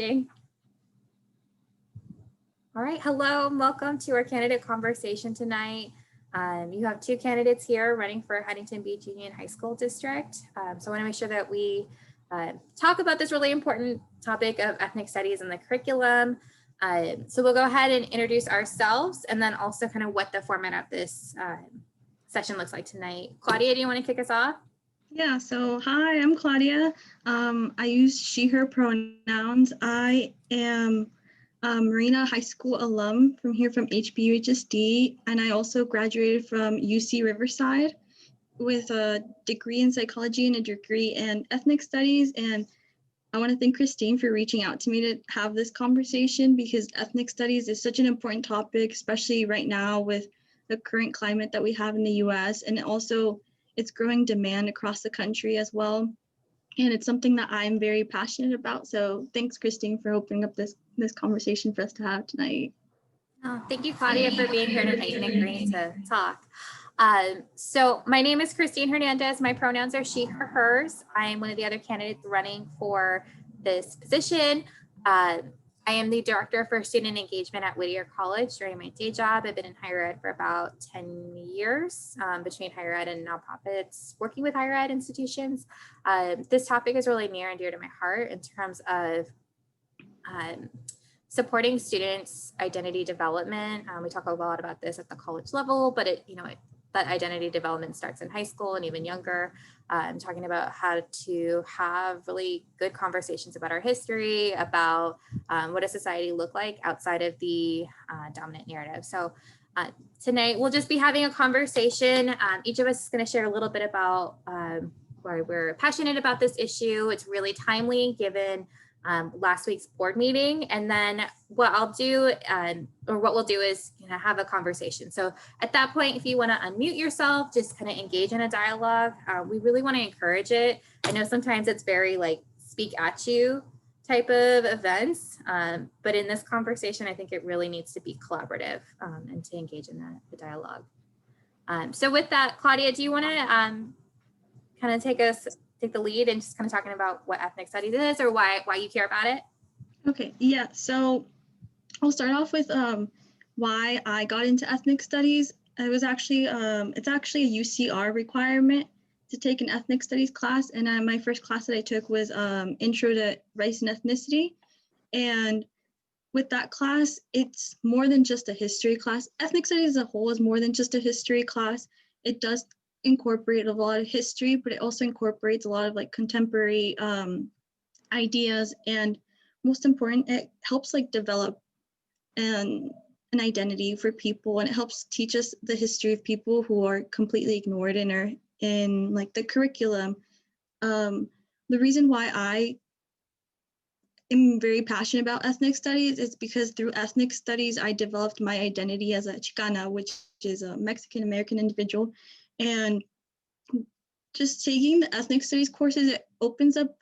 testing. All right, hello, and welcome to our candidate conversation tonight. You have two candidates here running for Huntington Beach Union High School District. So I want to make sure that we talk about this really important topic of ethnic studies in the curriculum. So we'll go ahead and introduce ourselves and then also kind of what the format of this session looks like tonight. Claudia, do you want to kick us off? Yeah, so hi, I'm Claudia. I use she, her pronouns. I am a Marina High School alum from HBUHSD, and I also graduated from UC Riverside with a degree in psychology and a degree in ethnic studies. And I want to thank Christine for reaching out to me to have this conversation because ethnic studies is such an important topic, especially right now with the current climate that we have in the US, and also it's growing demand across the country as well. And it's something that I'm very passionate about. So thanks, Christine, for opening up this conversation for us to have tonight. Oh, thank you, Claudia, for being here tonight and agreeing to talk. So my name is Christine Hernandez. My pronouns are she, her, hers. I am one of the other candidates running for this position. I am the director for student engagement at Whittier College during my day job. I've been in higher ed for about 10 years between higher ed and nonprofits, working with higher ed institutions. This topic is really near and dear to my heart in terms of supporting students' identity development. We talk a lot about this at the college level, but that identity development starts in high school and even younger. Talking about how to have really good conversations about our history, about what does society look like outside of the dominant narrative. So tonight we'll just be having a conversation. Each of us is going to share a little bit about why we're passionate about this issue. It's really timely given last week's board meeting. And then what I'll do, or what we'll do is have a conversation. So at that point, if you want to unmute yourself, just kind of engage in a dialogue. We really want to encourage it. I know sometimes it's very like speak at you type of events, but in this conversation, I think it really needs to be collaborative and to engage in the dialogue. So with that, Claudia, do you want to kind of take the lead and just kind of talking about what ethnic studies is or why you care about it? Okay, yeah, so I'll start off with why I got into ethnic studies. It was actually, it's actually a UCR requirement to take an ethnic studies class. And my first class that I took was Intro to Race and Ethnicity. And with that class, it's more than just a history class. Ethnic studies as a whole is more than just a history class. It does incorporate a lot of history, but it also incorporates a lot of like contemporary ideas, and most important, it helps like develop an identity for people, and it helps teach us the history of people who are completely ignored in like the curriculum. The reason why I am very passionate about ethnic studies is because through ethnic studies, I developed my identity as a Chicana, which is a Mexican American individual. And just taking the ethnic studies courses, it opens up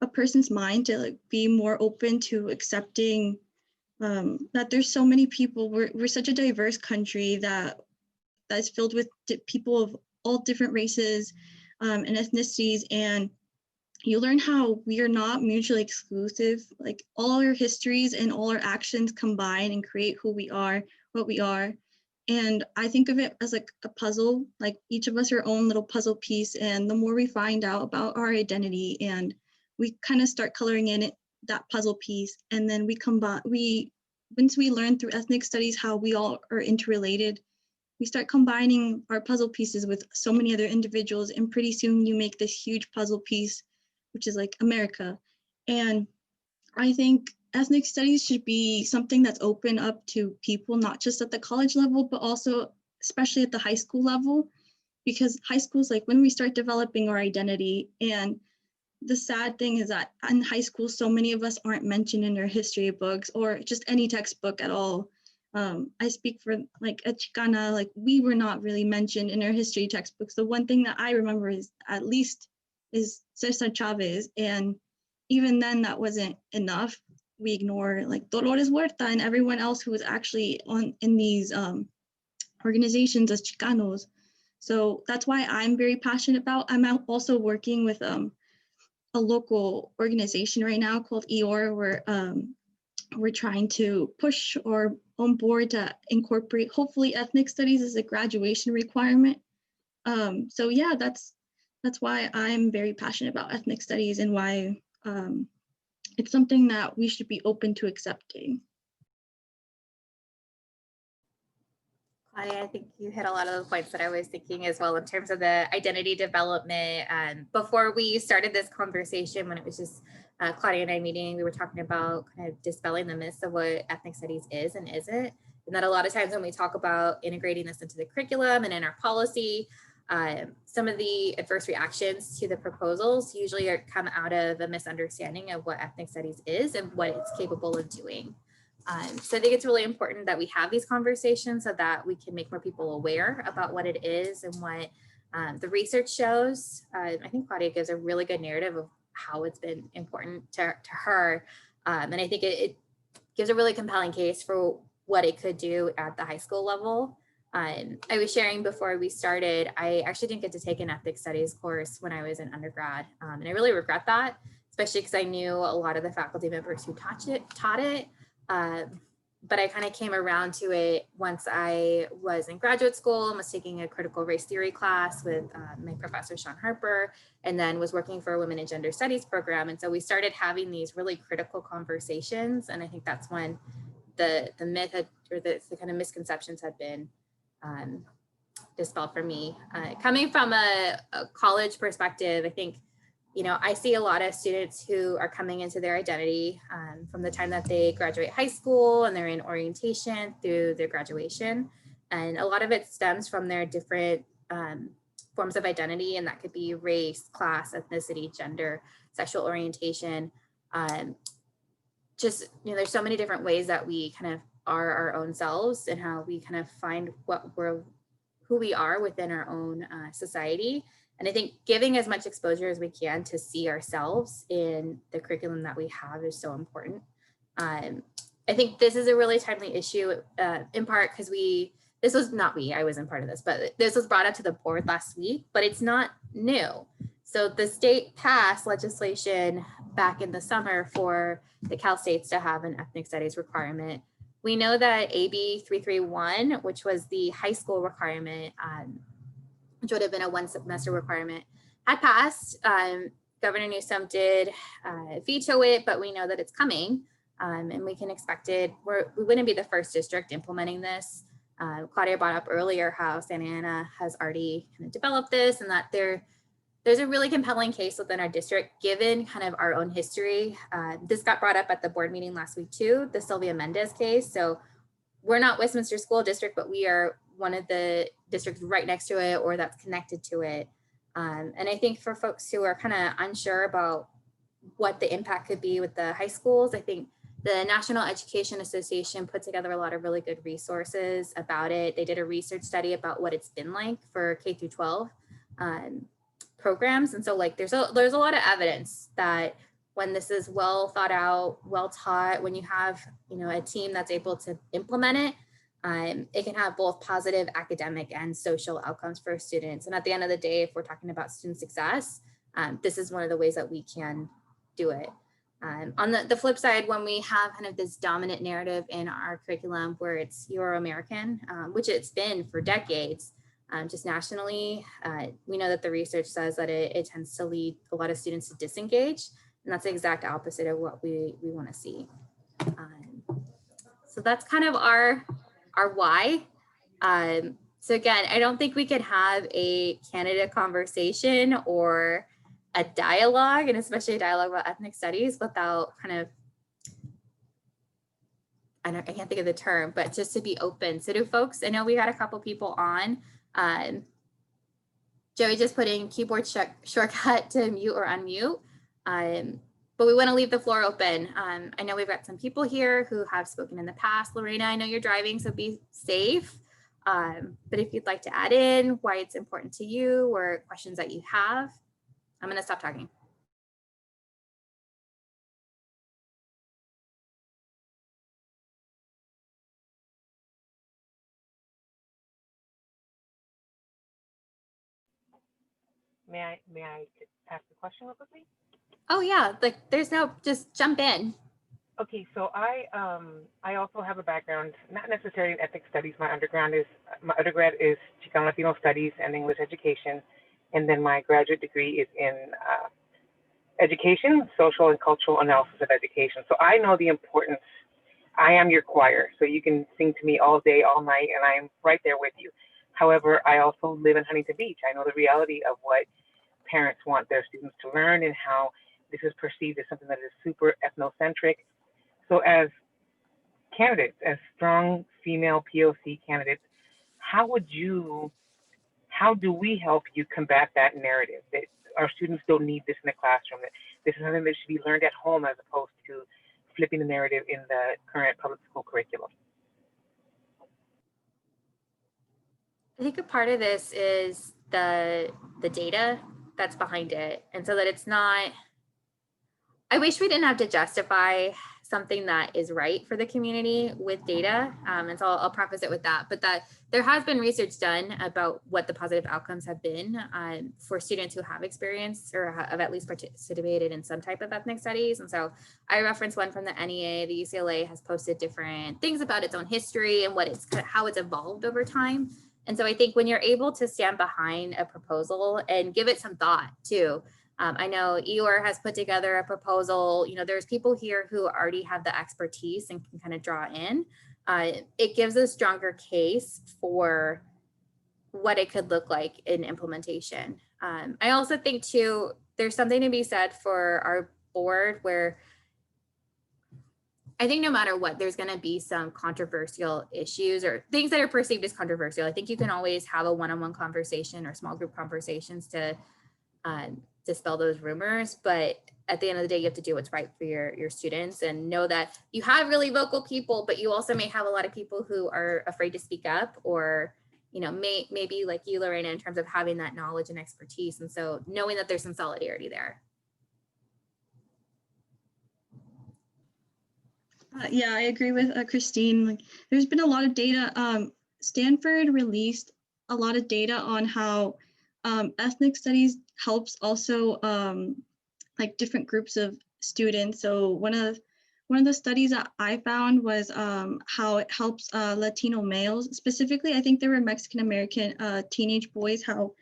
a person's mind to like be more open to accepting that there's so many people. We're such a diverse country that's filled with people of all different races and ethnicities, and you learn how we are not mutually exclusive. Like all our histories and all our actions combine and create who we are, what we are. And I think of it as like a puzzle, like each of us our own little puzzle piece. And the more we find out about our identity and we kind of start coloring in that puzzle piece, and then once we learn through ethnic studies how we all are interrelated, we start combining our puzzle pieces with so many other individuals, and pretty soon you make this huge puzzle piece, which is like America. And I think ethnic studies should be something that's open up to people, not just at the college level, but also especially at the high school level, because high school is like when we start developing our identity. And the sad thing is that in high school, so many of us aren't mentioned in our history books or just any textbook at all. I speak for like a Chicana, like we were not really mentioned in our history textbooks. The one thing that I remember is Cesar Chavez. And even then that wasn't enough. We ignore like Dolores Huerta and everyone else who was actually in these organizations as Chicanos. So that's why I'm very passionate about. I'm also working with a local organization right now called EOR, where we're trying to push or on board to incorporate hopefully ethnic studies as a graduation requirement. So yeah, that's why I'm very passionate about ethnic studies and why it's something that we should be open to accepting. Claudia, I think you hit a lot of the points that I was thinking as well in terms of the identity development. Before we started this conversation, when it was just Claudia and I meeting, we were talking about kind of dispelling the myths of what ethnic studies is and isn't. And that a lot of times when we talk about integrating this into the curriculum and in our policy, some of the adverse reactions to the proposals usually come out of a misunderstanding of what ethnic studies is and what it's capable of doing. So I think it's really important that we have these conversations so that we can make more people aware about what it is and what the research shows. I think Claudia gives a really good narrative of how it's been important to her. And I think it gives a really compelling case for what it could do at the high school level. I was sharing before we started, I actually didn't get to take an ethnic studies course when I was in undergrad. And I really regret that, especially because I knew a lot of the faculty members who taught it. But I kind of came around to it once I was in graduate school and was taking a critical race theory class with my professor, Sean Harper, and then was working for a women and gender studies program. And so we started having these really critical conversations. And I think that's when the myth had, or the kind of misconceptions had been dispelled for me. Coming from a college perspective, I think, you know, I see a lot of students who are coming into their identity from the time that they graduate high school and they're in orientation through their graduation. And a lot of it stems from their different forms of identity, and that could be race, class, ethnicity, gender, sexual orientation. Just, you know, there's so many different ways that we kind of are our own selves and how we kind of find who we are within our own society. And I think giving as much exposure as we can to see ourselves in the curriculum that we have is so important. I think this is a really timely issue in part because I wasn't part of this, but this was brought up to the board last week, but it's not new. So the state passed legislation back in the summer for the Cal States to have an ethnic studies requirement. We know that AB 331, which was the high school requirement, which would have been a one semester requirement, had passed. Governor Newsom did veto it, but we know that it's coming and we can expect it. We wouldn't be the first district implementing this. Claudia brought up earlier how Santa Ana has already kind of developed this, and that there's a really compelling case within our district given kind of our own history. This got brought up at the board meeting last week too, the Sylvia Mendez case. So we're not Westminster School District, but we are one of the districts right next to it or that's connected to it. And I think for folks who are kind of unsure about what the impact could be with the high schools, I think the National Education Association put together a lot of really good resources about it. They did a research study about what it's been like for K through 12 programs. And so like there's a lot of evidence that when this is well thought out, well taught, when you have, you know, a team that's able to implement it, it can have both positive academic and social outcomes for students. And at the end of the day, if we're talking about student success, this is one of the ways that we can do it. On the flip side, when we have kind of this dominant narrative in our curriculum where it's Euro-American, which it's been for decades, just nationally, we know that the research says that it tends to lead a lot of students to disengage. And that's the exact opposite of what we want to see. So that's kind of our why. So again, I don't think we could have a candidate conversation or a dialogue, and especially a dialogue about ethnic studies, without kind of, I can't think of the term, but just to be open. So do folks, I know we had a couple people on. Joey just put in keyboard shortcut to mute or unmute. But we want to leave the floor open. I know we've got some people here who have spoken in the past. Lorena, I know you're driving, so be safe. But if you'd like to add in why it's important to you or questions that you have, I'm going to stop talking. May I ask the question real quickly? Oh yeah, like there's no, just jump in. Okay, so I also have a background, not necessarily in ethnic studies. My undergrad is Chicano Latino Studies and English Education, and then my graduate degree is in education, social and cultural analysis of education. So I know the importance. I am your choir, so you can sing to me all day, all night, and I'm right there with you. However, I also live in Huntington Beach. I know the reality of what parents want their students to learn and how this is perceived as something that is super ethnocentric. So as candidates, as strong female POC candidates, how would you, how do we help you combat that narrative that our students don't need this in the classroom, that this is something that should be learned at home as opposed to flipping the narrative in the current public school curriculum? I think a part of this is the data that's behind it. And so that it's not, I wish we didn't have to justify something that is right for the community with data. And so I'll preface it with that, but that there has been research done about what the positive outcomes have been for students who have experienced or have at least participated in some type of ethnic studies. And so I referenced one from the NEA. The UCLA has posted different things about its own history and what it's, how it's evolved over time. And so I think when you're able to stand behind a proposal and give it some thought too, I know Eeyore has put together a proposal. You know, there's people here who already have the expertise and can kind of draw in. It gives a stronger case for what it could look like in implementation. I also think too, there's something to be said for our board where I think no matter what, there's going to be some controversial issues or things that are perceived as controversial. I think you can always have a one-on-one conversation or small group conversations to dispel those rumors, but at the end of the day, you have to do what's right for your students and know that you have really vocal people, but you also may have a lot of people who are afraid to speak up or, you know, maybe like you, Lorena, in terms of having that knowledge and expertise. And so knowing that there's some solidarity there. Yeah, I agree with Christine. Like, there's been a lot of data. Stanford released a lot of data on how ethnic studies helps also like different groups of students. So one of the studies that I found was how it helps Latino males. Specifically, I think there were Mexican American teenage boys, how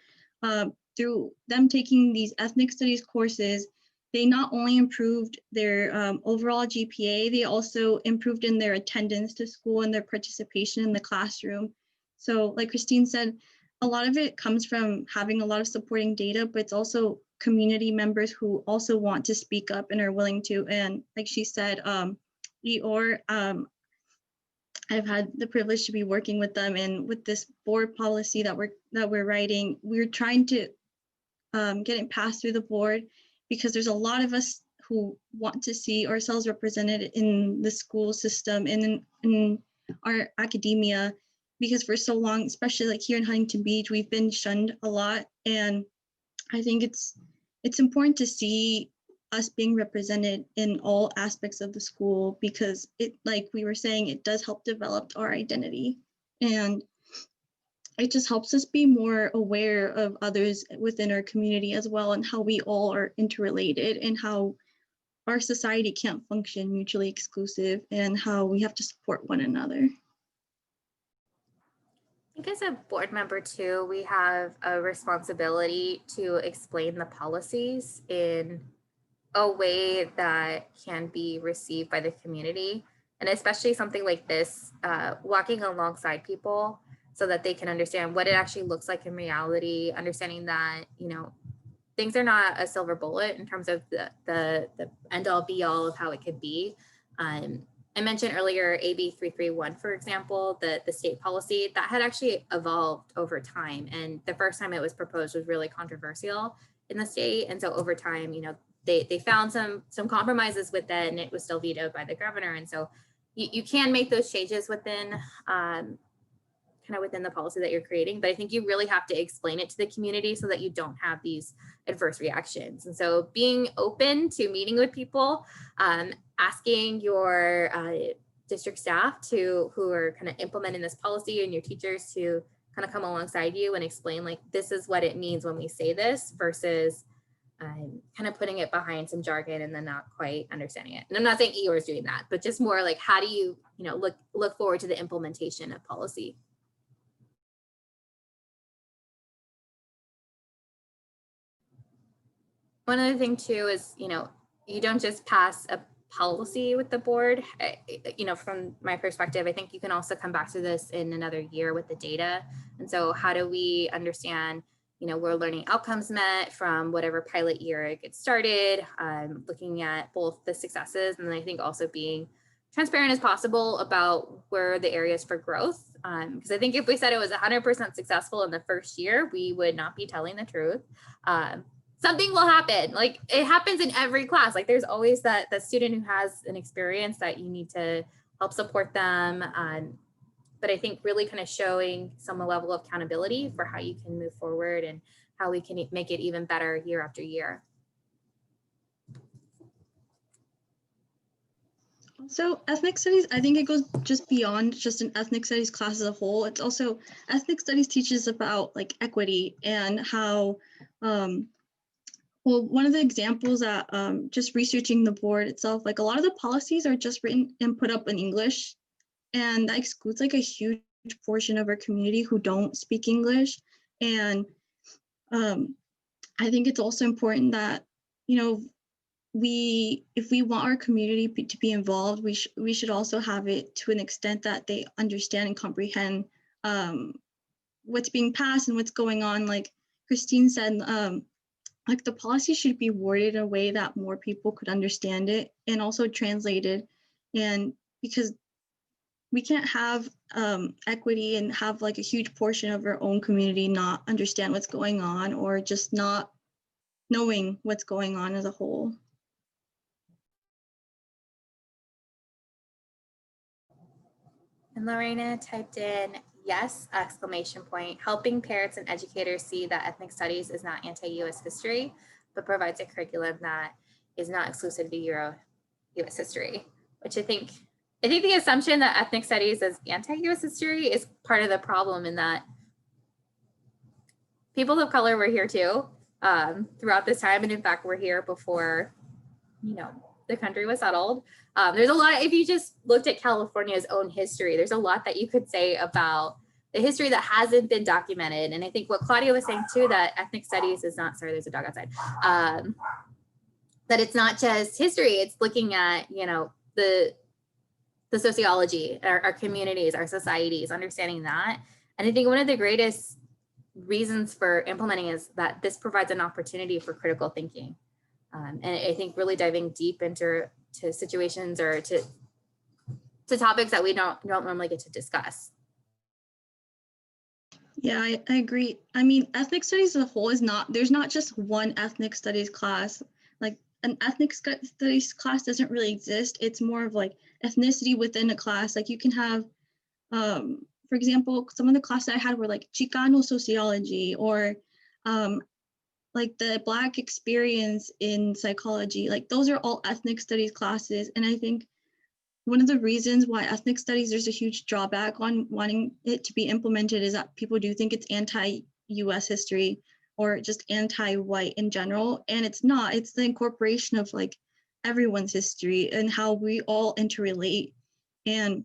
through them taking these ethnic studies courses, they not only improved their overall GPA, they also improved in their attendance to school and their participation in the classroom. So like Christine said, a lot of it comes from having a lot of supporting data, but it's also community members who also want to speak up and are willing to. And like she said, Eeyore, I've had the privilege to be working with them, and with this board policy that we're writing, we're trying to get it passed through the board because there's a lot of us who want to see ourselves represented in the school system and in our academia, because for so long, especially like here in Huntington Beach, we've been shunned a lot. And I think it's important to see us being represented in all aspects of the school, because it, like we were saying, it does help develop our identity. And it just helps us be more aware of others within our community as well, and how we all are interrelated and how our society can't function mutually exclusive and how we have to support one another. I think as a board member too, we have a responsibility to explain the policies in a way that can be received by the community. And especially something like this, walking alongside people so that they can understand what it actually looks like in reality, understanding that, you know, things are not a silver bullet in terms of the end all be all of how it could be. I mentioned earlier AB 331, for example, the state policy that had actually evolved over time. And the first time it was proposed was really controversial in the state. And so over time, you know, they found some compromises with that, and it was still vetoed by the governor. And so you can make those changes within kind of within the policy that you're creating, but I think you really have to explain it to the community so that you don't have these adverse reactions. And so being open to meeting with people, asking your district staff who are kind of implementing this policy, and your teachers to kind of come alongside you and explain, like, this is what it means when we say this versus kind of putting it behind some jargon and then not quite understanding it. And I'm not saying Eeyore is doing that, but just more like, how do you, look forward to the implementation of policy? One other thing too is, you don't just pass a policy with the board. From my perspective, I think you can also come back to this in another year with the data. And so how do we understand, we're learning outcomes met from whatever pilot year it gets started, looking at both the successes and then I think also being transparent as possible about where the areas for growth. Because I think if we said it was 100% successful in the first year, we would not be telling the truth. Something will happen. Like it happens in every class. Like there's always that student who has an experience that you need to help support them. But I think really kind of showing some level of accountability for how you can move forward and how we can make it even better year after year. So ethnic studies, I think it goes just beyond just an ethnic studies class as a whole. It's also ethnic studies teaches about like equity and how, well, one of the examples that just researching the board itself, like a lot of the policies are just written and put up in English, and that excludes like a huge portion of our community who don't speak English. And I think it's also important that, if we want our community to be involved, we should also have it to an extent that they understand and comprehend what's being passed and what's going on. Like Christine said, like the policy should be worded in a way that more people could understand it and also translated. And because we can't have equity and have like a huge portion of our own community not understand what's going on or just not knowing what's going on as a whole. And Lorena typed in, yes, exclamation point, helping parents and educators see that ethnic studies is not anti-US history, but provides a curriculum that is not exclusive to Euro-US history, which I think the assumption that ethnic studies is anti-US history is part of the problem in that people of color were here too throughout this time. And in fact, we're here before, the country was settled. There's a lot, if you just looked at California's own history, there's a lot that you could say about the history that hasn't been documented. And I think what Claudia was saying too, that ethnic studies is not, sorry, there's a dog outside, that it's not just history, it's looking at, the sociology, our communities, our societies, understanding that. And I think one of the greatest reasons for implementing is that this provides an opportunity for critical thinking. And I think really diving deep into situations or to topics that we don't normally get to discuss. Yeah, I agree. I mean, ethnic studies as a whole is not, there's not just one ethnic studies class. Like an ethnic studies class doesn't really exist. It's more of like ethnicity within a class. Like you can have, for example, some of the classes I had were like Chicano sociology or like the Black experience in psychology. Like those are all ethnic studies classes. And I think one of the reasons why ethnic studies, there's a huge drawback on wanting it to be implemented is that people do think it's anti-US history or just anti-white in general. And it's not, it's the incorporation of like everyone's history and how we all interrelate and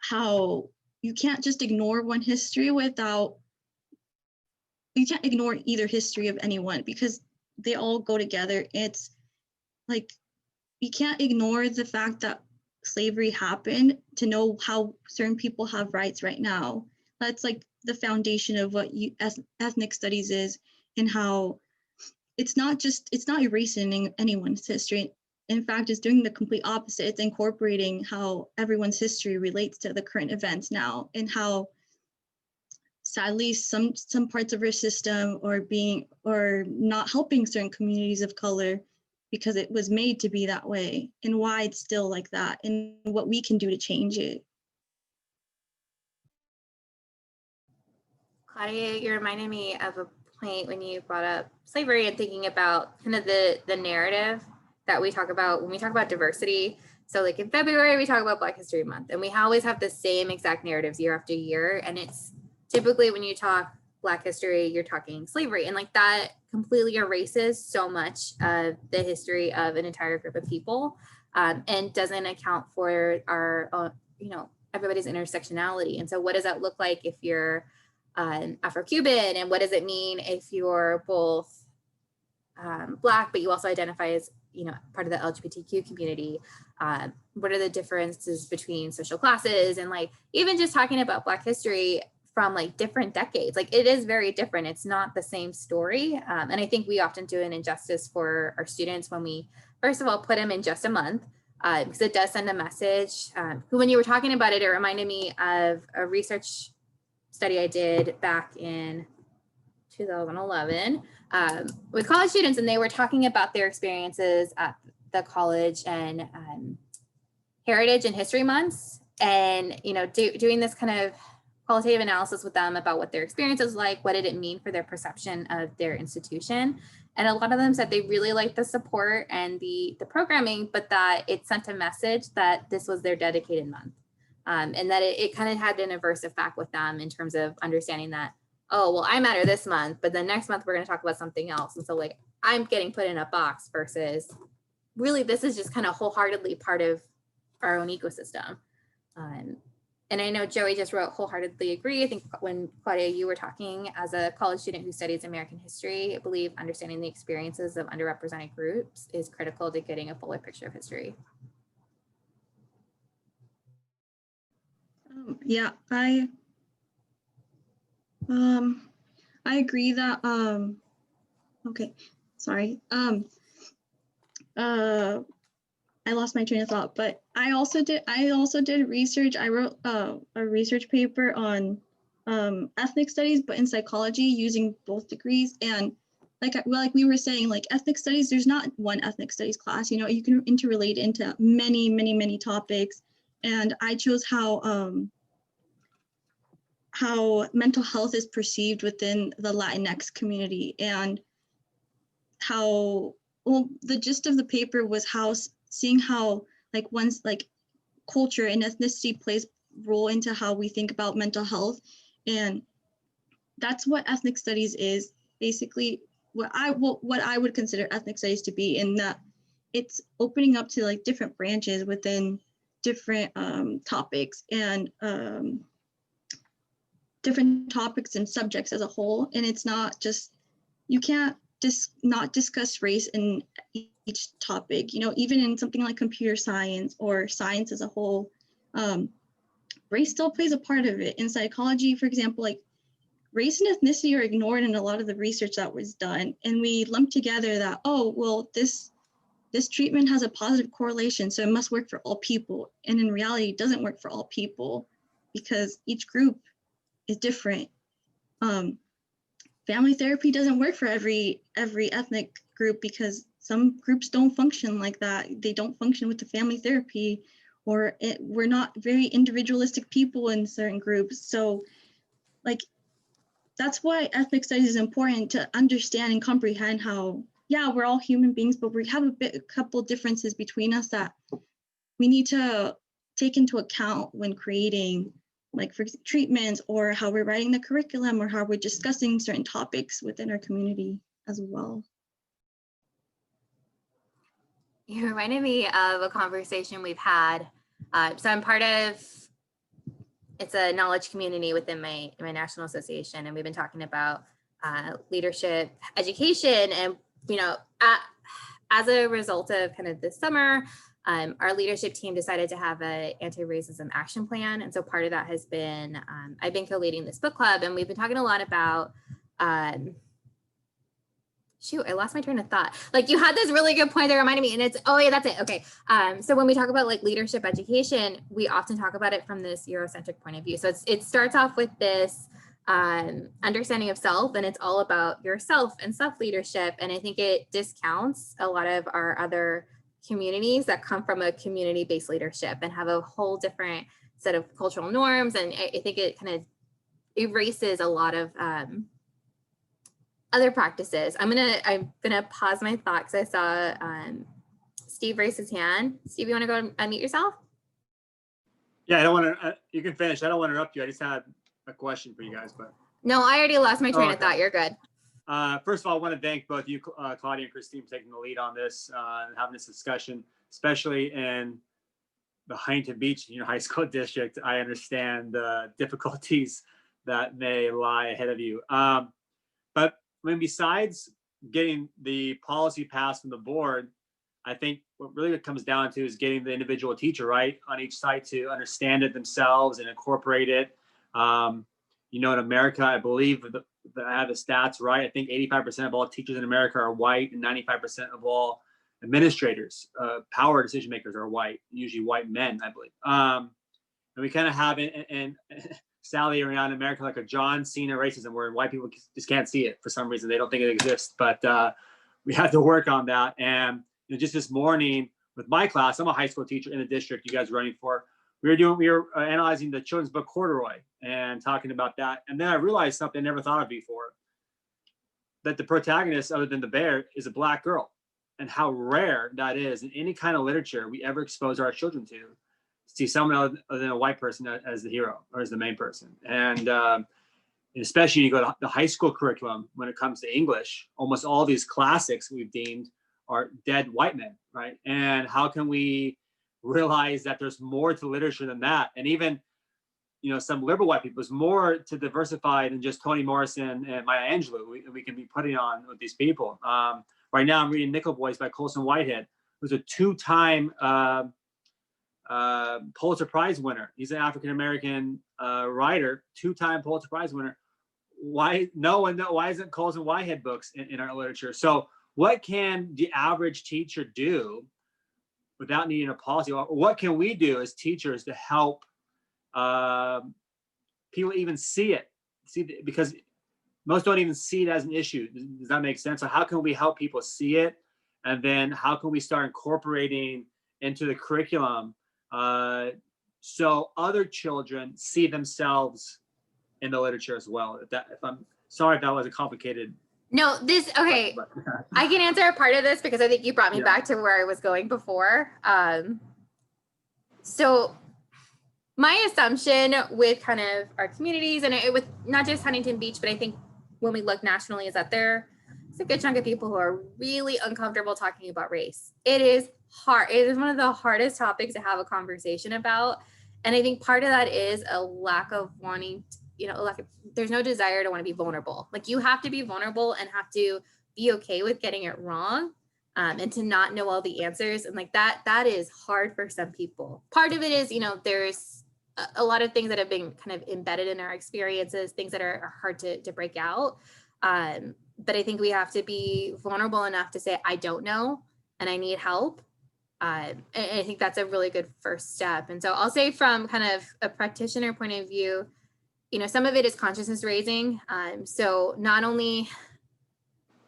how you can't just ignore one history without, you can't ignore either history of anyone because they all go together. It's like, you can't ignore the fact that slavery happened to know how certain people have rights right now. That's like the foundation of what ethnic studies is, and how it's not erasing anyone's history. In fact, it's doing the complete opposite. It's incorporating how everyone's history relates to the current events now, and how sadly some parts of our system are not helping certain communities of color because it was made to be that way, and why it's still like that, and what we can do to change it. Claudia, you reminded me of a point when you brought up slavery and thinking about kind of the narrative that we talk about when we talk about diversity. So like in February, we talk about Black History Month, and we always have the same exact narratives year after year. And it's typically when you talk Black history, you're talking slavery, and like that completely erases so much of the history of an entire group of people, and doesn't account for our, everybody's intersectionality. And so what does that look like if you're Afro-Cuban, and what does it mean if you're both Black, but you also identify as, part of the LGBTQ community? What are the differences between social classes? And like, even just talking about Black history from like different decades, like it is very different. It's not the same story. And I think we often do an injustice for our students when we, first of all, put them in just a month, because it does send a message. When you were talking about it, it reminded me of a research study I did back in 2011 with college students, and they were talking about their experiences at the college and Heritage and History Months, and doing this kind of qualitative analysis with them about what their experience was like, what did it mean for their perception of their institution. And a lot of them said they really liked the support and the programming, but that it sent a message that this was their dedicated month. And that it kind of had an adverse effect with them in terms of understanding that, oh, well, I matter this month, but then next month we're going to talk about something else. And so like, I'm getting put in a box versus really, this is just kind of wholeheartedly part of our own ecosystem. And I know Joey just wrote wholeheartedly agree. I think when Claudia, you were talking as a college student who studies American history, I believe understanding the experiences of underrepresented groups is critical to getting a fuller picture of history. Yeah, I agree that, okay, sorry. I lost my train of thought, but I also did research. I wrote a research paper on ethnic studies, but in psychology using both degrees. And like we were saying, like ethnic studies, there's not one ethnic studies class, you can interrelate into many, many, many topics. And I chose how mental health is perceived within the Latinx community, and how, well, the gist of the paper was seeing how like one's like culture and ethnicity plays a role into how we think about mental health. And that's what ethnic studies is, basically what I would consider ethnic studies to be, in that it's opening up to like different branches within different topics and different topics and subjects as a whole. And it's not just, you can't not discuss race in each topic, even in something like computer science or science as a whole, race still plays a part of it. In psychology, for example, like race and ethnicity are ignored in a lot of the research that was done. And we lump together that, oh, well, this treatment has a positive correlation, so it must work for all people. And in reality, it doesn't work for all people because each group is different. Family therapy doesn't work for every ethnic group because some groups don't function like that. They don't function with the family therapy, or we're not very individualistic people in certain groups. So like, that's why ethnic studies is important, to understand and comprehend how, yeah, we're all human beings, but we have a couple differences between us that we need to take into account when creating, like for treatments, or how we're writing the curriculum, or how we're discussing certain topics within our community as well. You reminded me of a conversation we've had. So I'm part of, it's a knowledge community within my national association, and we've been talking about leadership education. And as a result of kind of this summer, our leadership team decided to have an anti-racism action plan. And so part of that has been, I've been co-leading this book club, and we've been talking a lot about, shoot, I lost my train of thought. Like, you had this really good point that reminded me, and it's, oh yeah, that's it. Okay. So when we talk about like leadership education, we often talk about it from this Eurocentric point of view. So it starts off with this understanding of self, and it's all about yourself and self-leadership. And I think it discounts a lot of our other communities that come from a community-based leadership and have a whole different set of cultural norms. And I think it kind of erases a lot of other practices. I'm gonna pause my thought because I saw Steve raise his hand. Steve, you want to go unmute yourself? Yeah, I don't want to. You can finish. I don't want to interrupt you. I just had a question for you guys, but No, I already lost my train of thought. You're good. First of all, I want to thank both you, Claudia and Christine, for taking the lead on this and having this discussion, especially in the Huntington Beach High School District. I understand the difficulties that may lie ahead of you. But besides getting the policy passed from the board, I think what really it comes down to is getting the individual teacher right on each site to understand it themselves and incorporate it. In America, I believe that I have the stats right. I think 85% of all teachers in America are white, and 95% of all administrators, power decision makers, are white, usually white men, I believe. And we kind of have and Sally around America like a John Cena racism, where white people just can't see it for some reason. They don't think it exists, but we have to work on that. And just this morning with my class, I'm a high school teacher in the district you guys are running for. We were analyzing the children's book Corduroy and talking about that. And then I realized something I never thought of before, that the protagonist, other than the bear, is a Black girl, and how rare that is in any kind of literature we ever expose our children to see someone other than a white person as the hero or as the main person. And especially you go to the high school curriculum, when it comes to English, almost all these classics we've deemed are dead white men, right? And how can we realize that there's more to literature than that? And even some liberal white people, there's more to diversify than just Toni Morrison and Maya Angelou we can be putting on with these people. Right now I'm reading Nickel Boys by Colson Whitehead, who's a two-time Pulitzer Prize winner. He's an African-American writer, two-time Pulitzer Prize winner. Why isn't Colson Whitehead books in our literature? So what can the average teacher do without needing a policy? Or what can we do as teachers to help people even see it? Because most don't even see it as an issue. Does that make sense? So how can we help people see it? And then how can we start incorporating into the curriculum so other children see themselves in the literature as well? I'm sorry if that was a complicated. No, okay. I can answer a part of this because I think you brought me back to where I was going before. So my assumption with kind of our communities and with not just Huntington Beach, but I think when we look nationally, is that there's a good chunk of people who are really uncomfortable talking about race. It is hard. It is one of the hardest topics to have a conversation about. And I think part of that is a lack of wanting, there's no desire to want to be vulnerable. Like, you have to be vulnerable and have to be okay with getting it wrong, and to not know all the answers. And like that is hard for some people. Part of it is, there's a lot of things that have been kind of embedded in our experiences, things that are hard to break out. But I think we have to be vulnerable enough to say, I don't know, and I need help. And I think that's a really good first step. And so I'll say, from kind of a practitioner point of view, some of it is consciousness raising. So not only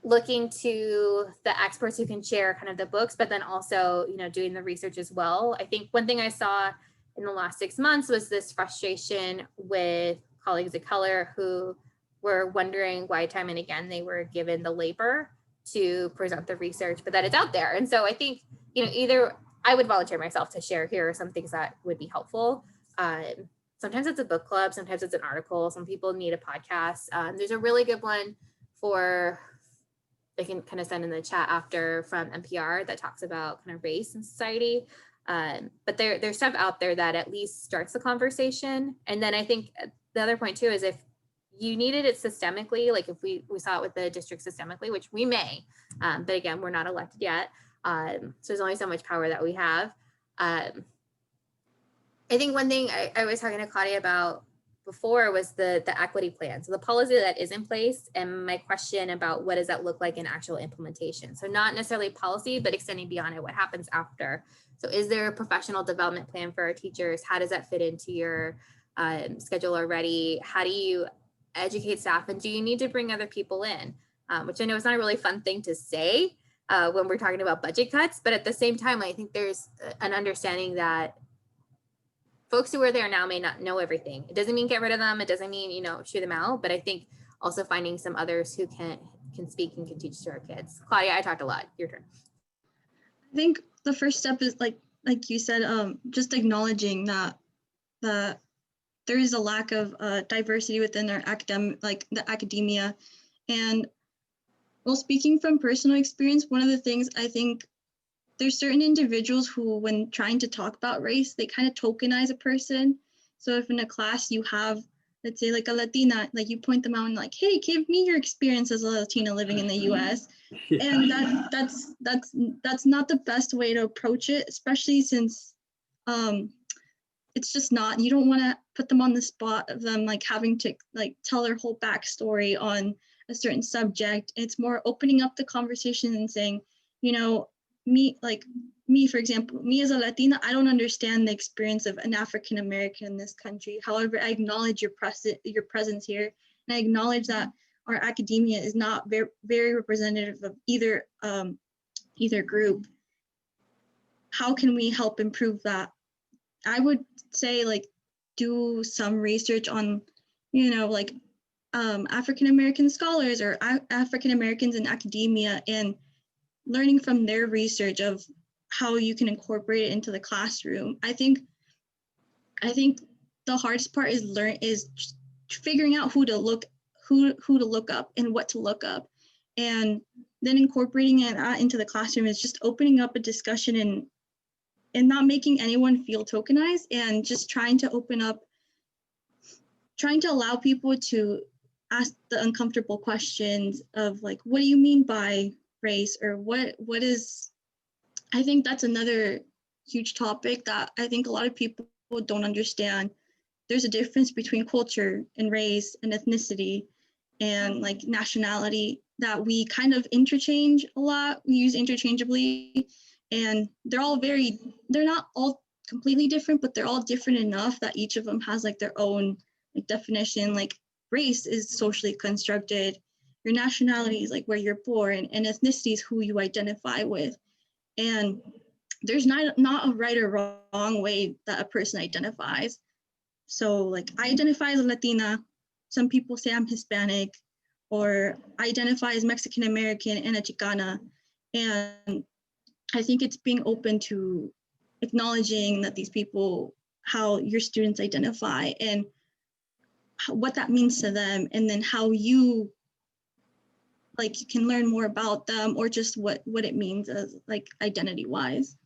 looking to the experts who can share kind of the books, but then also, doing the research as well. I think one thing I saw in the last 6 months was this frustration with colleagues of color who were wondering why time and again they were given the labor to present the research, but that it's out there. And so I think, either I would volunteer myself to share, here are some things that would be helpful. Sometimes it's a book club, sometimes it's an article, some people need a podcast. There's a really good one I can kind of send in the chat after, from NPR, that talks about kind of race and society. But there's stuff out there that at least starts the conversation. And then I think the other point too is, if you needed it systemically, like if we saw it with the district systemically, which we may, but again, we're not elected yet. So there's only so much power that we have. I think one thing I was talking to Claudia about before was the equity plan. So the policy that is in place, and my question about what does that look like in actual implementation. So not necessarily policy, but extending beyond it, what happens after. So is there a professional development plan for our teachers? How does that fit into your schedule already? How do you educate staff? And do you need to bring other people in? Which I know is not a really fun thing to say when we're talking about budget cuts, but at the same time, I think there's an understanding that folks who are there now may not know everything. It doesn't mean get rid of them. It doesn't mean, shoot them out. But I think also finding some others who can speak and can teach to our kids. Claudia, I talked a lot. Your turn. I think the first step is like you said, just acknowledging that there is a lack of diversity within our the academia. And well, speaking from personal experience, one of the things I think there's certain individuals who, when trying to talk about race, they kind of tokenize a person. So if in a class you have, let's say like a Latina, like you point them out and like, hey, give me your experience as a Latina living in the US. Yeah. And that's not the best way to approach it, especially since it's just not, you don't want to put them on the spot of them like having to like tell their whole backstory on a certain subject. It's more opening up the conversation and saying, you know, me, for example, me as a Latina, I don't understand the experience of an African American in this country. However, I acknowledge your presence here, and I acknowledge that our academia is not very representative of either group. How can we help improve that? I would say like do some research on, you know, like African American scholars or African Americans in academia, and learning from their research of how you can incorporate it into the classroom. I think the hardest part is figuring out who to look up and what to look up, and then incorporating it into the classroom is just opening up a discussion and not making anyone feel tokenized, and just trying to allow people to ask the uncomfortable questions of like, what do you mean by race, or what is, I think that's another huge topic that I think a lot of people don't understand. There's a difference between culture and race and ethnicity and like nationality that we kind of interchange a lot. We use interchangeably, and they're not all completely different, but they're all different enough that each of them has like their own like definition. Like race is socially constructed, your nationality is like where you're born, and ethnicity is who you identify with. And there's not a right or wrong way that a person identifies. So like I identify as a Latina, some people say I'm Hispanic, or I identify as Mexican American and a Chicana. And I think it's being open to acknowledging that these people, how your students identify and what that means to them, and then how you can learn more about them, or just what it means as like identity wise.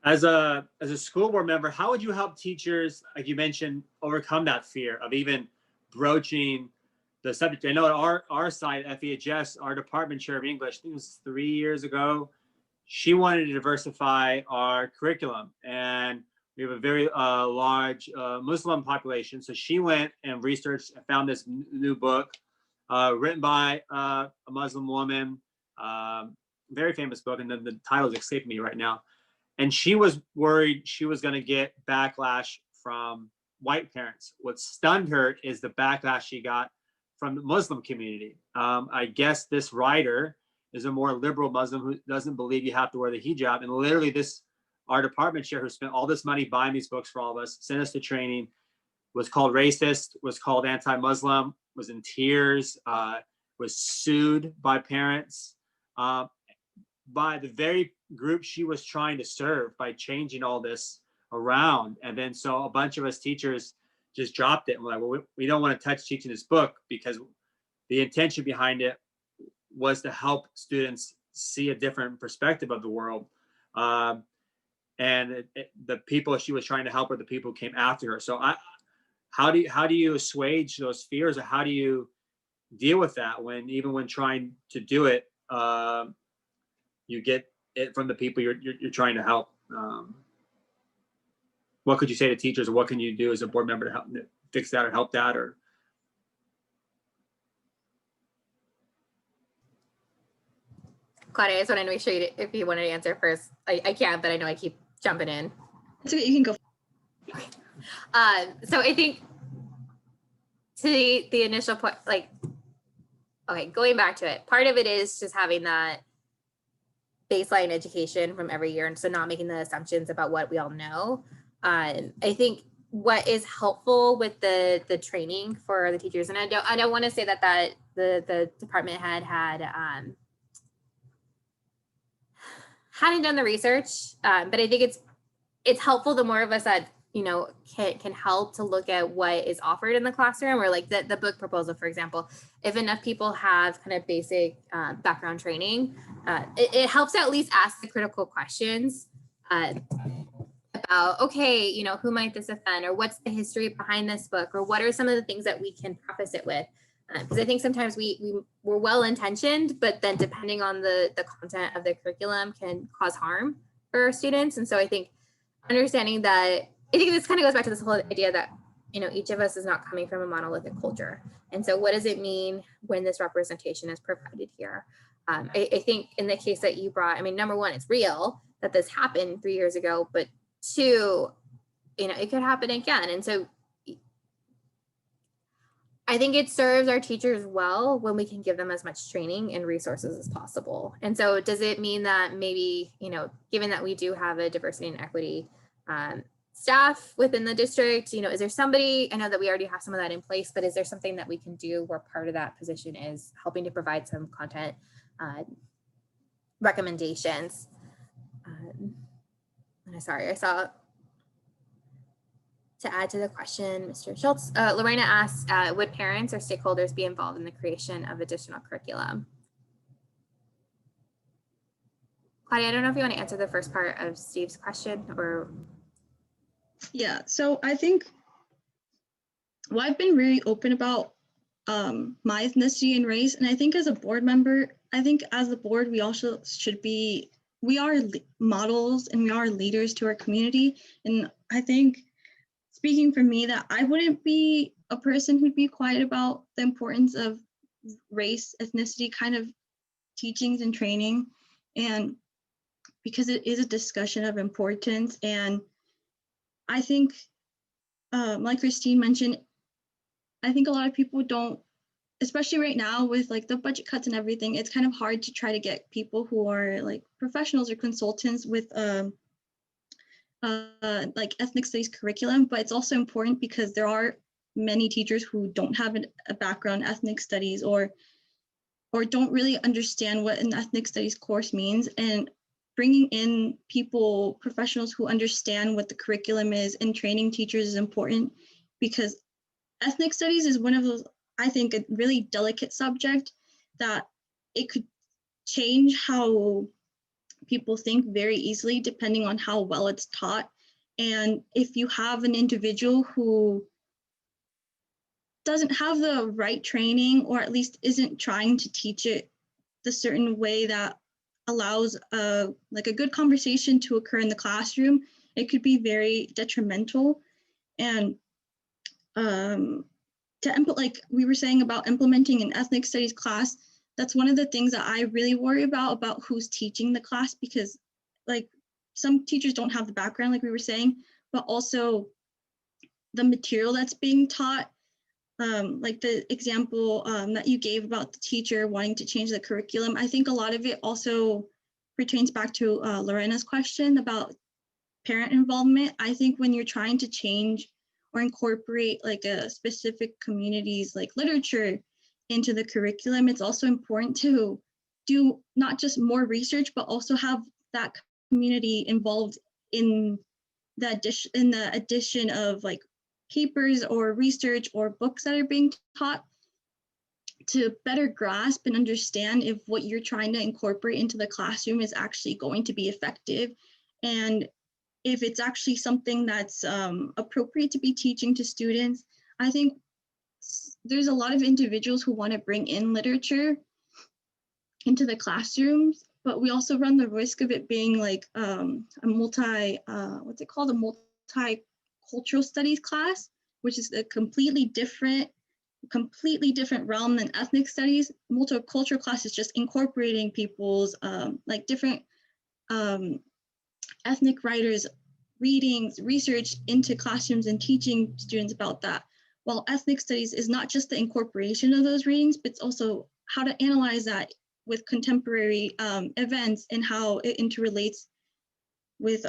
As a school board member, how would you help teachers, like you mentioned, overcome that fear of even broaching the subject? I know at our side, FEHS, our department chair of English, I think it was 3 years ago, she wanted to diversify our curriculum, and we have a very large Muslim population. So she went and researched and found this new book written by a Muslim woman, very famous book, and then the title is escaping me right now. And she was worried she was going to get backlash from white parents. What stunned her is the backlash she got from the Muslim community. I guess this writer is a more liberal Muslim who doesn't believe you have to wear the hijab. And literally our department chair, who spent all this money buying these books for all of us, sent us to training, was called racist, was called anti-Muslim, was in tears, was sued by parents, by the very group she was trying to serve, by changing all this around. And then so a bunch of us teachers just dropped it and were like, well, we don't want to touch teaching this book, because the intention behind it was to help students see a different perspective of the world. And the people she was trying to help were the people who came after her. So how do you assuage those fears, or how do you deal with that when trying to do it, you get it from the people you're trying to help? What could you say to teachers, or what can you do as a board member to help fix that or help that? Or Claudia, I just wanted to make sure if you wanted to answer first. I can't, but I know I keep jumping in. So you can go. So I think to the initial point, going back to it, part of it is just having that baseline education from every year, and so not making the assumptions about what we all know. I think what is helpful with the training for the teachers, and I don't want to say that the department hadn't done the research, but I think it's helpful the more of us that can help to look at what is offered in the classroom, or like the book proposal, for example. If enough people have kind of basic background training, it helps to at least ask the critical questions about, okay, who might this offend, or what's the history behind this book, or what are some of the things that we can preface it with. Because I think sometimes we're well-intentioned, but then depending on the content of the curriculum can cause harm for students. And so I think understanding that, I think this kind of goes back to this whole idea that, each of us is not coming from a monolithic culture. And so what does it mean when this representation is provided here? I think in the case that you brought, number one, it's real that this happened 3 years ago, but two, it could happen again. And so I think it serves our teachers well when we can give them as much training and resources as possible. And so does it mean that maybe, given that we do have a diversity and equity staff within the district, is there somebody, I know that we already have some of that in place, but is there something that we can do where part of that position is helping to provide some content recommendations? And sorry, I saw, to add to the question, Mr. Schultz, Lorena asked, would parents or stakeholders be involved in the creation of additional curriculum? Claudia, I don't know if you want to answer the first part of Steve's question, or. Yeah, so I think, well, I've been really open about my ethnicity and race. And I think as a board member, I think as the board, we also should be, we are models and we are leaders to our community. And I think, speaking for me, that I wouldn't be a person who'd be quiet about the importance of race, ethnicity kind of teachings and training. And because it is a discussion of importance. And I think, like Christine mentioned, I think a lot of people don't, especially right now with like the budget cuts and everything, it's kind of hard to try to get people who are like professionals or consultants with like ethnic studies curriculum, but it's also important because there are many teachers who don't have a background in ethnic studies or don't really understand what an ethnic studies course means. And bringing in people, professionals who understand what the curriculum is and training teachers is important, because ethnic studies is one of those, I think, a really delicate subject that it could change how people think very easily depending on how well it's taught. And if you have an individual who doesn't have the right training, or at least isn't trying to teach it the certain way that allows like a good conversation to occur in the classroom, it could be very detrimental. And like we were saying about implementing an ethnic studies class, that's one of the things that I really worry about who's teaching the class, because like some teachers don't have the background, like we were saying, but also the material that's being taught. Like the example that you gave about the teacher wanting to change the curriculum, I think a lot of it also pertains back to Lorena's question about parent involvement. I think when you're trying to change or incorporate like a specific community's like literature into the curriculum, it's also important to do not just more research, but also have that community involved in the addition of like papers or research or books that are being taught, to better grasp and understand if what you're trying to incorporate into the classroom is actually going to be effective, and if it's actually something that's appropriate to be teaching to students. I think there's a lot of individuals who want to bring in literature into the classrooms, but we also run the risk of it being like a what's it called? A multicultural studies class, which is a completely different realm than ethnic studies. Multicultural class is just incorporating people's like different ethnic writers' readings, research into classrooms and teaching students about that. While ethnic studies is not just the incorporation of those readings, but it's also how to analyze that with contemporary events and how it interrelates with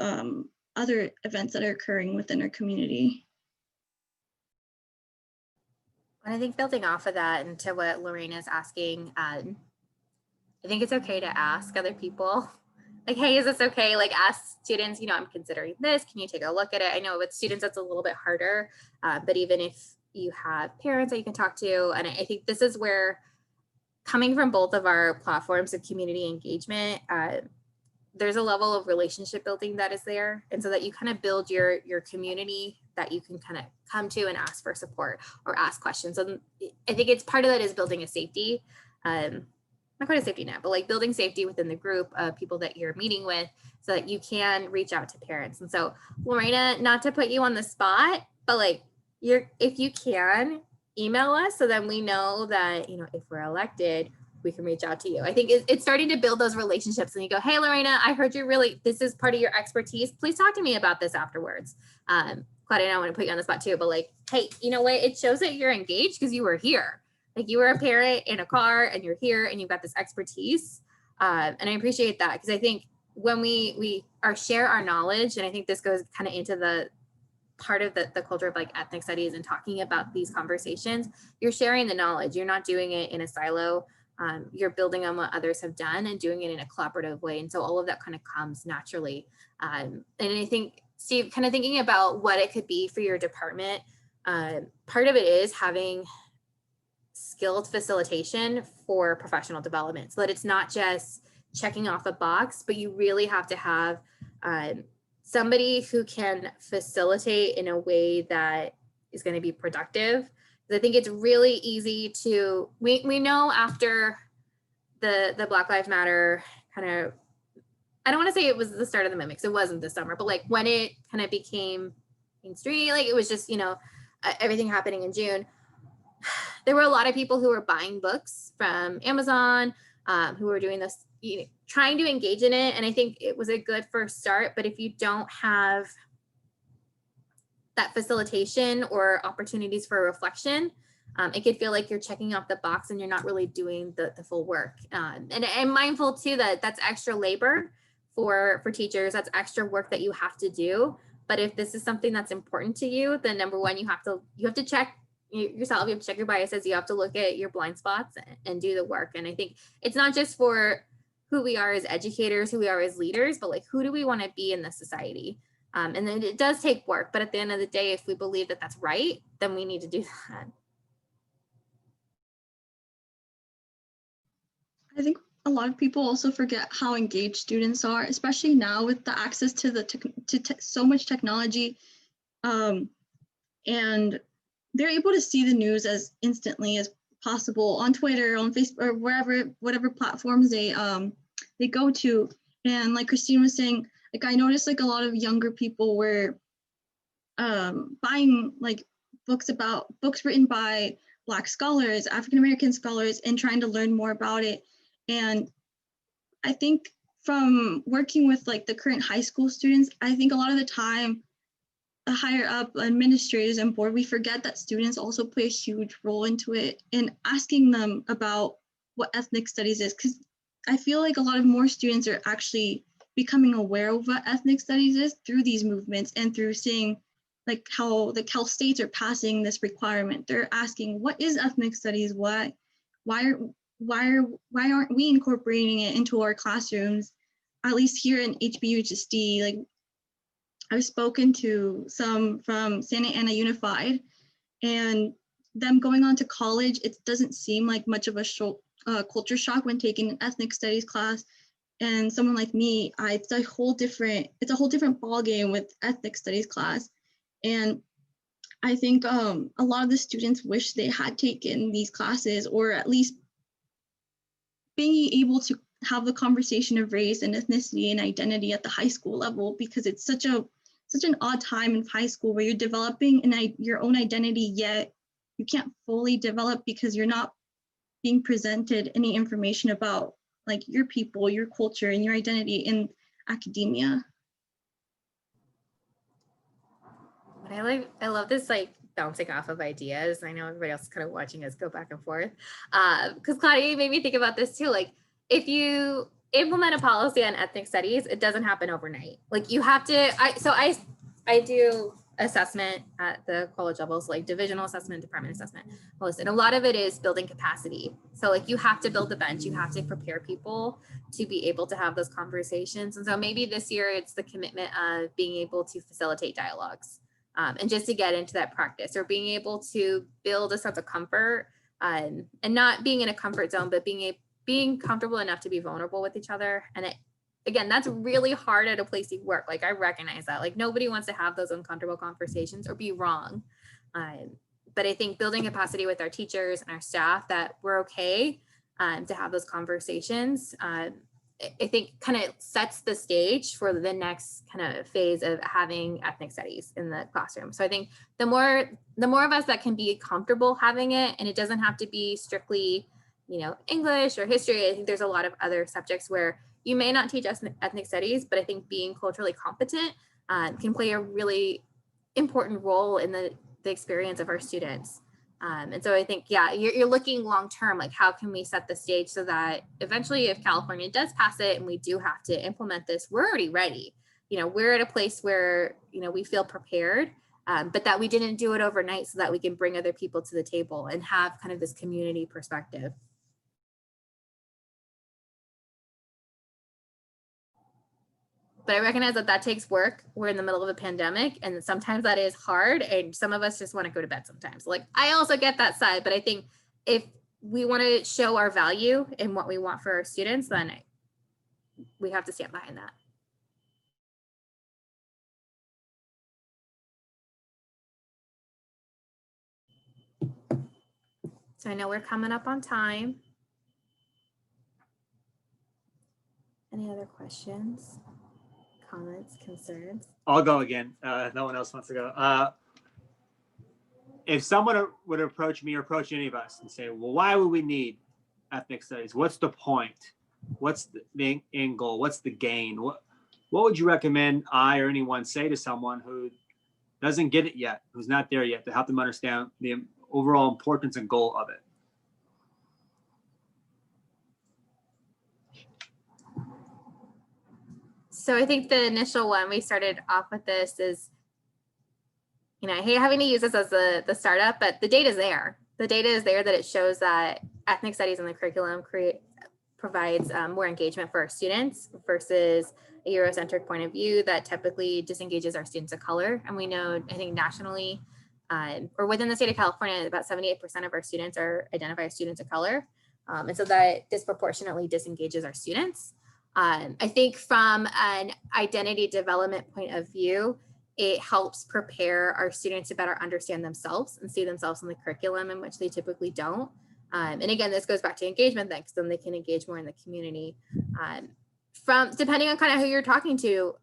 other events that are occurring within our community. I think building off of that and to what Lorena is asking, I think it's okay to ask other people like, hey, is this okay? Like ask students, you know, I'm considering this. Can you take a look at it? I know with students, that's a little bit harder, but even if you have parents that you can talk to, and I think this is where coming from both of our platforms of community engagement, there's a level of relationship building that is there. And so that you kind of build your community that you can kind of come to and ask for support or ask questions. And I think it's part of that is building a safety, not quite a safety net, but like building safety within the group of people that you're meeting with so that you can reach out to parents. And so Lorena, not to put you on the spot, but like if you can email us, so then we know that, you know, if we're elected, we can reach out to you. I think it's starting to build those relationships and you go, hey, Lorena, I heard you this is part of your expertise. Please talk to me about this afterwards. Claudia, I want to put you on the spot too, but like, hey, you know what? It shows that you're engaged because you were here. Like you were a parent in a car and you're here and you've got this expertise. And I appreciate that because I think when we share our knowledge, and I think this goes kind of into the part of the culture of like ethnic studies and talking about these conversations, you're sharing the knowledge. You're not doing it in a silo. You're building on what others have done and doing it in a collaborative way. And so all of that kind of comes naturally. And I think, Steve, kind of thinking about what it could be for your department, part of it is having skilled facilitation for professional development so that it's not just checking off a box, but you really have to have somebody who can facilitate in a way that is going to be productive. I think it's really easy to, we know after the Black Lives Matter kind of, I don't want to say it was the start of the mimics, it wasn't this summer, but like when it kind of became mainstream, like it was just, you know, everything happening in June, there were a lot of people who were buying books from Amazon, who were doing this, you know, trying to engage in it. And I think it was a good first start, but if you don't have that facilitation or opportunities for reflection, it could feel like you're checking off the box and you're not really doing the full work. And I'm mindful too that that's extra labor for teachers. That's extra work that you have to do. But if this is something that's important to you, then number one, you have to check yourself. You have to check your biases. You have to look at your blind spots and do the work. And I think it's not just for who we are as educators, who we are as leaders, but like who do we want to be in this society? And then it does take work, but at the end of the day, if we believe that that's right, then we need to do that. I think a lot of people also forget how engaged students are, especially now with the access to so much technology, and they're able to see the news as instantly as possible on Twitter, on Facebook, or whatever platforms they go to. And like Christine was saying, like I noticed like a lot of younger people were buying like books written by Black scholars, African-American scholars, and trying to learn more about it. And I think from working with like the current high school students, I think a lot of the time, the higher up administrators and board, we forget that students also play a huge role into it and asking them about what ethnic studies is, because I feel like a lot of more students are actually becoming aware of what ethnic studies is through these movements and through seeing like how the Cal States are passing this requirement. They're asking, what is ethnic studies? Why aren't we incorporating it into our classrooms? At least here in HBUHSD, like I've spoken to some from Santa Ana Unified, and them going on to college, it doesn't seem like much of a culture shock when taking an ethnic studies class. And someone like me, it's a whole different ballgame with ethnic studies class. And I think a lot of the students wish they had taken these classes, or at least being able to have the conversation of race and ethnicity and identity at the high school level, because it's such an odd time in high school where you're developing your own identity, yet you can't fully develop because you're not being presented any information about like your people, your culture, and your identity in academia. But I love this like bouncing off of ideas. I know everybody else is kind of watching us go back and forth. Because Claudia, you made me think about this too. Like if you implement a policy on ethnic studies, it doesn't happen overnight. Like you have to, I do assessment at the college levels, like divisional assessment, department assessment. Well, listen, a lot of it is building capacity. So like you have to build the bench, you have to prepare people to be able to have those conversations. And so maybe this year it's the commitment of being able to facilitate dialogues and just to get into that practice, or being able to build a sense of comfort and not being in a comfort zone, but being comfortable enough to be vulnerable with each other. And again, that's really hard at a place you work. Like I recognize that, like nobody wants to have those uncomfortable conversations or be wrong. But I think building capacity with our teachers and our staff that we're okay to have those conversations, I think kind of sets the stage for the next kind of phase of having ethnic studies in the classroom. So I think the more of us that can be comfortable having it, and it doesn't have to be strictly, English or history. I think there's a lot of other subjects where you may not teach ethnic studies, but I think being culturally competent can play a really important role in the experience of our students. And so I think, yeah, you're looking long-term, like how can we set the stage so that eventually if California does pass it and we do have to implement this, we're already ready. We're at a place where, we feel prepared, but that we didn't do it overnight so that we can bring other people to the table and have kind of this community perspective. But I recognize that takes work. We're in the middle of a pandemic, and sometimes that is hard. And some of us just want to go to bed sometimes. Like I also get that side, but I think if we want to show our value in what we want for our students, then we have to stand behind that. So I know we're coming up on time. Any other questions? Comments, concerns? I'll go again. No one else wants to go. If someone would approach me or approach any of us and say, well, why would we need ethnic studies? What's the point? What's the end goal? What's the gain? What would you recommend I or anyone say to someone who doesn't get it yet, who's not there yet, to help them understand the overall importance and goal of it? So I think the initial one we started off with this is, I hate having to use this as the startup, but the data is there. The data is there that it shows that ethnic studies in the curriculum provides more engagement for our students versus a Eurocentric point of view that typically disengages our students of color. And we know, I think nationally, or within the state of California, about 78% of our students are identified as students of color. And so that disproportionately disengages our students. I think from an identity development point of view, it helps prepare our students to better understand themselves and see themselves in the curriculum in which they typically don't. And again, this goes back to engagement then, because then they can engage more in the community. Depending on kind of who you're talking to,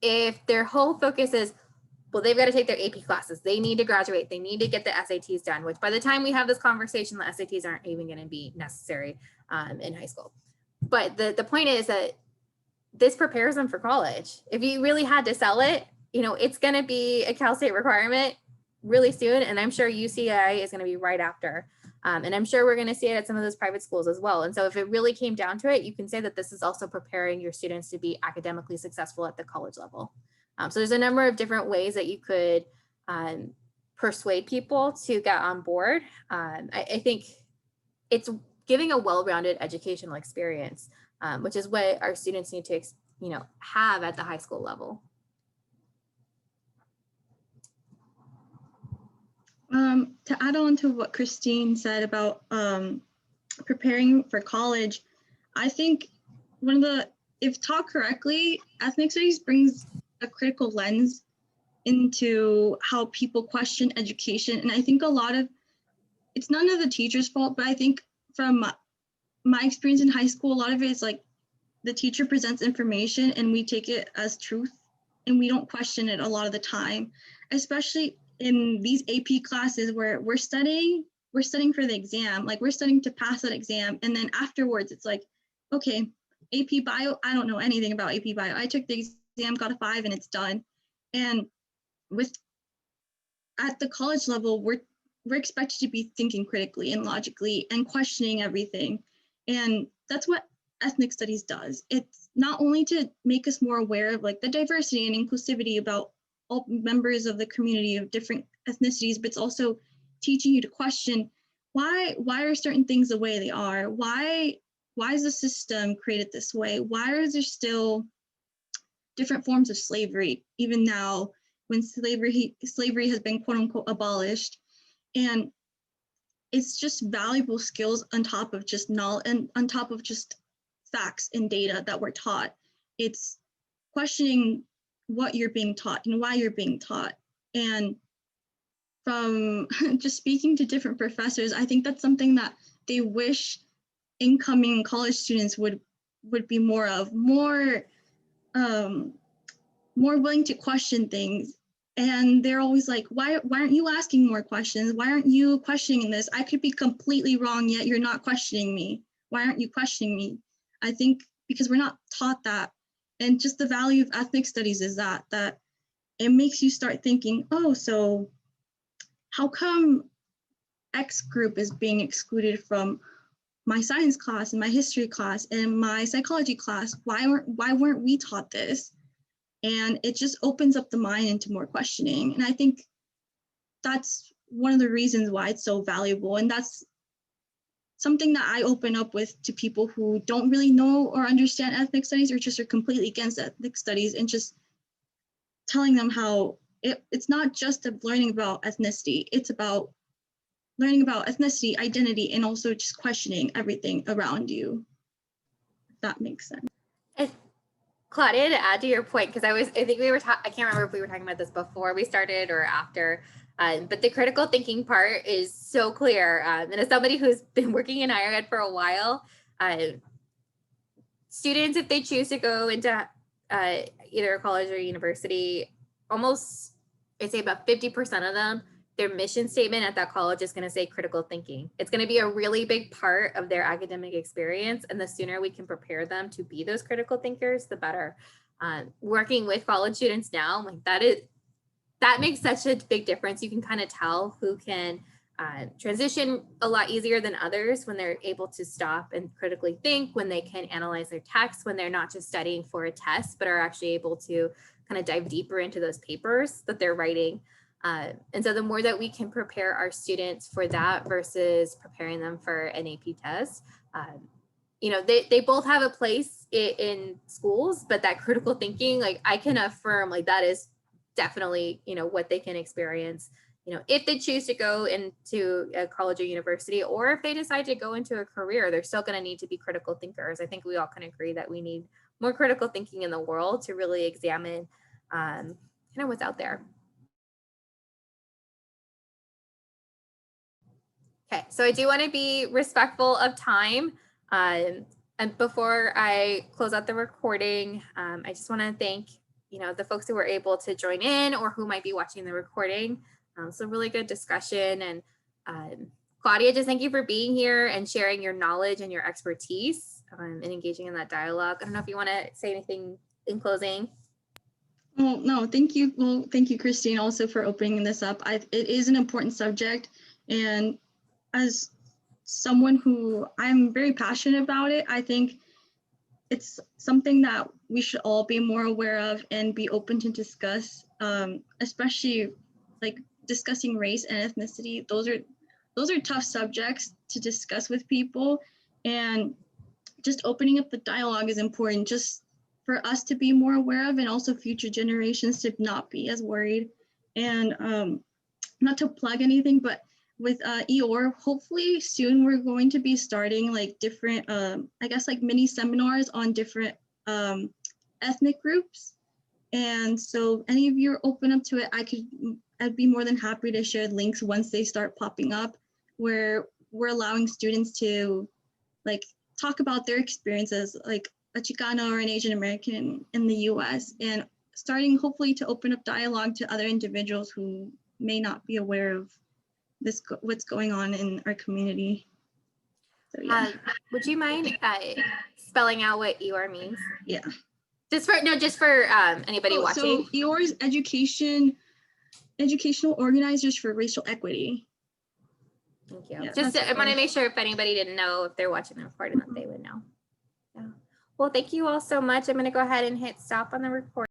if their whole focus is, well, they've got to take their AP classes, they need to graduate, they need to get the SATs done, which by the time we have this conversation, the SATs aren't even going to be necessary in high school. But the point is that this prepares them for college. If you really had to sell it, it's going to be a Cal State requirement really soon. And I'm sure UCI is going to be right after. And I'm sure we're going to see it at some of those private schools as well. And so if it really came down to it, you can say that this is also preparing your students to be academically successful at the college level. So there's a number of different ways that you could persuade people to get on board. I think it's giving a well-rounded educational experience, which is what our students need to, have at the high school level. To add on to what Christine said about preparing for college, I think if taught correctly, ethnic studies brings a critical lens into how people question education. And I think it's none of the teacher's fault, but I think from my experience in high school, a lot of it is like the teacher presents information and we take it as truth and we don't question it a lot of the time, especially in these AP classes where we're studying for the exam, like we're studying to pass that exam. And then afterwards it's like, okay, AP bio, I don't know anything about AP bio. I took the exam, got a 5 and it's done. And at the college level, we're expected to be thinking critically and logically and questioning everything. And that's what ethnic studies does. It's not only to make us more aware of like the diversity and inclusivity about all members of the community of different ethnicities, but it's also teaching you to question why are certain things the way they are? Why is the system created this way? Why is there still different forms of slavery, even now when slavery has been quote unquote abolished? And it's just valuable skills on top of just knowledge and on top of just facts and data that we're taught. It's questioning what you're being taught and why you're being taught. And from just speaking to different professors, I think that's something that they wish incoming college students would be more willing to question things. And they're always like, why aren't you asking more questions? Why aren't you questioning this? I could be completely wrong, yet you're not questioning me. Why aren't you questioning me? I think because we're not taught that. And just the value of ethnic studies is that it makes you start thinking, oh, so how come X group is being excluded from my science class and my history class and my psychology class? Why weren't we taught this? And it just opens up the mind into more questioning. And I think that's one of the reasons why it's so valuable. And that's something that I open up with to people who don't really know or understand ethnic studies or just are completely against ethnic studies, and just telling them how it's not just learning about ethnicity, it's about learning about ethnicity, identity, and also just questioning everything around you. If that makes sense. Claudia, to add to your point, because I think we were I can't remember if we were talking about this before we started or after, but the critical thinking part is so clear. And as somebody who's been working in higher ed for a while, students, if they choose to go into either a college or university, almost, I'd say about 50% of them, their mission statement at that college is going to say critical thinking. It's going to be a really big part of their academic experience. And the sooner we can prepare them to be those critical thinkers, the better. Working with college students now, like that makes such a big difference. You can kind of tell who can transition a lot easier than others when they're able to stop and critically think, when they can analyze their text, when they're not just studying for a test, but are actually able to kind of dive deeper into those papers that they're writing. And so the more that we can prepare our students for that versus preparing them for an AP test, they both have a place in schools, but that critical thinking, like I can affirm, like that is definitely, what they can experience, if they choose to go into a college or university, or if they decide to go into a career, they're still going to need to be critical thinkers. I think we all can agree that we need more critical thinking in the world to really examine what's out there. Okay, so I do want to be respectful of time. And before I close out the recording, I just want to thank, the folks who were able to join in or who might be watching the recording. So really good discussion. And Claudia, just thank you for being here and sharing your knowledge and your expertise and engaging in that dialogue. I don't know if you want to say anything in closing. Well, no, thank you. Well, thank you, Christine, also for opening this up. It is an important subject, and as someone who I'm very passionate about it, I think it's something that we should all be more aware of and be open to discuss, especially like discussing race and ethnicity. Those are tough subjects to discuss with people, and just opening up the dialogue is important just for us to be more aware of, and also future generations to not be as worried. And not to plug anything, but with EOR, hopefully soon we're going to be starting like different, like mini seminars on different ethnic groups. And so any of you are open up to it, I'd be more than happy to share links once they start popping up, where we're allowing students to like talk about their experiences, like a Chicano or an Asian American in the US, and starting hopefully to open up dialogue to other individuals who may not be aware of what's going on in our community. So yeah. Would you mind spelling out what EOR means? Yeah. Just for anybody watching. So EOR is educational organizers for racial equity. Thank you. Yeah, I want to make sure if anybody didn't know, if they're watching the recording, that they would know. Yeah. Well, thank you all so much. I'm going to go ahead and hit stop on the recording.